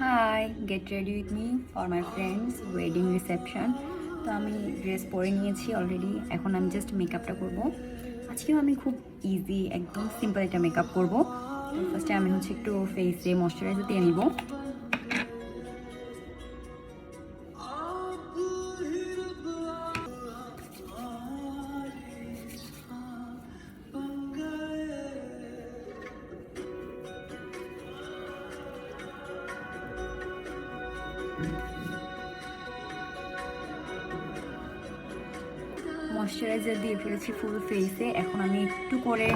High, get ready with me for my friends wedding reception. তো আমি dress পরে নিয়েছি অলরেডি। এখন আমি জাস্ট মেকআপটা করব। আজকেও আমি খুব ইজি একদম সিম্পল একটা মেকআপ করব। তো ফার্স্টে আমি একটু ফেসে ময়শ্চারাইজার দিয়ে নিব। ময়শ্চারাইজার দিয়ে ফেলেছি ফুল ফেসে। এখন আমি একটু করে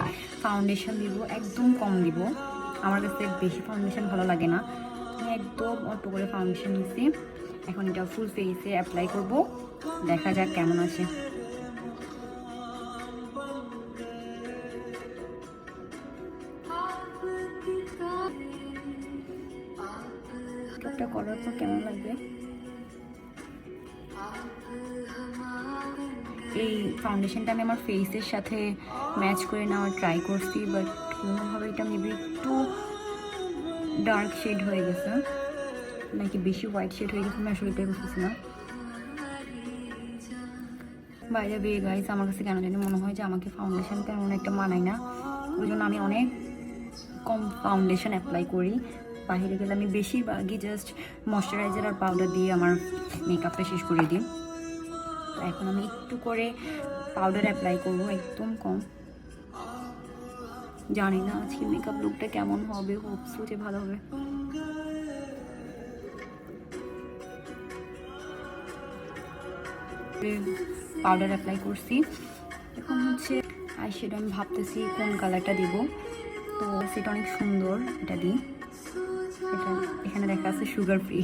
ফাউন্ডেশন দিব, একদম কম দিব। আমার কাছে বেশি ফাউন্ডেশন ভালো লাগে না, আমি একদম অল্প করে ফাউন্ডেশন নিচ্ছি। এখন এটা ফুল ফেসে অ্যাপ্লাই করব, দেখা যাক কেমন আসে। মেকআপটা করার পর কেমন লাগবে? এই ফাউন্ডেশনটা আমি আমার ফেসের সাথে ম্যাচ করে নেওয়ার ট্রাই করছি, বাট কোনোভাবে এটা মেবি একটু ডার্ক শেড হয়ে গেছে, নাকি বেশি হোয়াইট শেড হয়ে গেছে, আমি আসলে এটাই বুঝতেছি না। বাইরে বেয়ে গাইস, আমার কাছে কেন জানি মনে হয় যে আমাকে ফাউন্ডেশন তেমন একটা মানায় না, ওই জন্য আমি অনেক কম ফাউন্ডেশন অ্যাপ্লাই করি। বাইরে গেলে আমি বেশিরভাগই জাস্ট ময়শ্চারাইজার আর পাউডার দিয়ে আমার মেকআপটা শেষ করে দিই। এখন আমি একটু করে পাউডার অ্যাপ্লাই করব, একদম কম। জানি না আজকে মেকআপ লুকটা কেমন হবে, হোপসো যে ভালো হবে। পাউডার অ্যাপ্লাই করছি, এখন আইশ্যাডো আমি ভাবতেছি কোন কালারটা দিব। তো সেটা অনেক সুন্দর, এটা দিই। এটা এখানে দেখা আছে সুগার ফ্রি,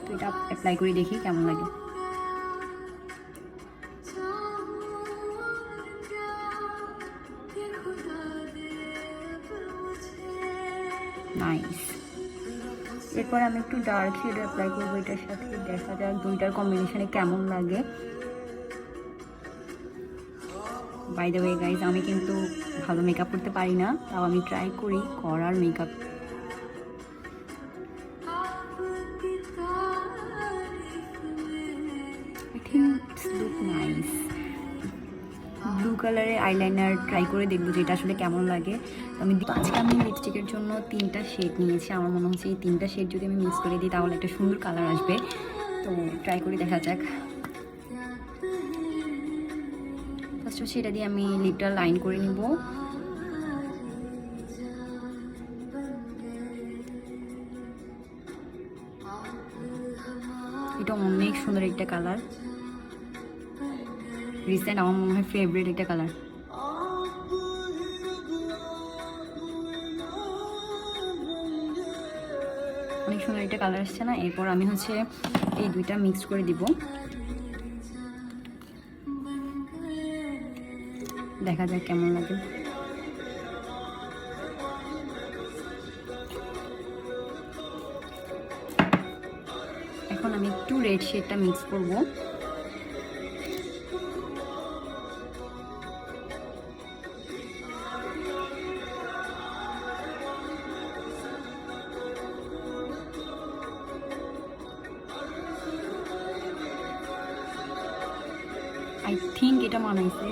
তো এটা অ্যাপ্লাই করে দেখি কেমন লাগে। নাইস। এরপর আমি একটু ডার্ক শেড অ্যাপ্লাই করবো এটার সাথে, দেখা যাক দুইটার কম্বিনেশনে কেমন লাগে। বাই দ্য ওয়ে গাইজ, আমি কিন্তু ভালো মেকআপ করতে পারি না, তাও আমি ট্রাই করি করার makeup. I think it's look nice. Blue কালারের আইলাইনার ট্রাই করে দেখবো যে এটা আসলে কেমন লাগে। আজকে আমি লিপস্টিকের জন্য 3টা শেড নিয়েছি। আমার মনে হচ্ছে এই 3টা শেড যদি আমি মিক্স করে দিই তাহলে একটা সুন্দর কালার আসবে। তো ট্রাই করে দেখা যাক। ফার্স্ট হচ্ছে এটা দিয়ে আমি লিপটা লাইন করে নিব। এটা অনেক সুন্দর একটা কালার, রিসেন্ট আমার মনে হয় ফেভারিট একটা কালার। অনেক সুন্দর একটা কালার আসছে না? এরপর আমি এই দুইটা মিক্স করে দিব, দেখা যাক কেমন লাগে। এখন আমি একটু রেড শেডটা মিক্স করব। আই থিঙ্ক এটা মানাইছে।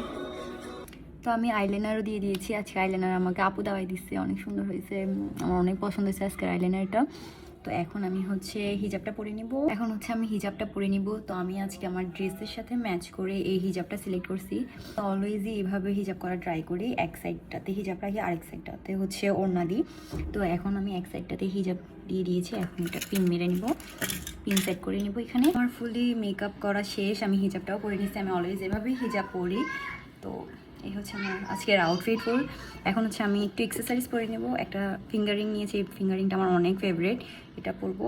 তো আমি আইলাইনারও দিয়ে দিয়েছি। আজকে আইলাইনার আমাকে আপু দাওয়াই দিচ্ছে, অনেক সুন্দর হয়েছে, আমার অনেক পছন্দ হয়েছে আজকের আইলাইনারটা। তো এখন আমি হিজাবটা পরে নিব। তো আমি আজকে আমার ড্রেসের সাথে ম্যাচ করে এই হিজাবটা সিলেক্ট করছি। তো অলওয়েজই এইভাবে হিজাব করা ট্রাই করি, এক সাইডটাতে হিজাব রাখি, আরেক সাইডটাতে ওড়না দিই। তো এখন আমি এক সাইডটাতে হিজাব দিয়ে দিয়েছি। এখন এটা পিন মেরে নিব, পিন সেট করে নিব। এখানে আমার ফুলি মেকআপ করা শেষ, আমি হিজাবটাও পরে নিচ্ছি। আমি অলওয়েজ এভাবেই হিজাব পরি। তো এই আমার আজকের আউটফিট ফুল। এখন আমি একটু এক্সারসাইজ পরে নেব। একটা ফিঙ্গারিং নিয়েছি, এই ফিঙ্গারিংটা আমার অনেক ফেভারিট, এটা পরবো।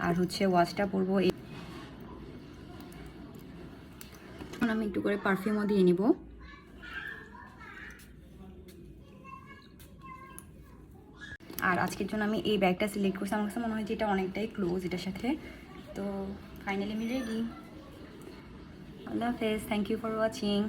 আর ওয়াচটা পরবো। এখন আমি একটু করে পারফিউমও দিয়ে নিব। আর আজকের জন্য আমি এই ব্যাগটা সিলেক্ট করছি। আমার কাছে মনে হয় যে এটা অনেকটাই ক্লোজ এটার সাথে। তো ফাইনালি আমি রেডি। আল্লাহ হাফেজ, থ্যাংক ইউ ফর ওয়াচিং।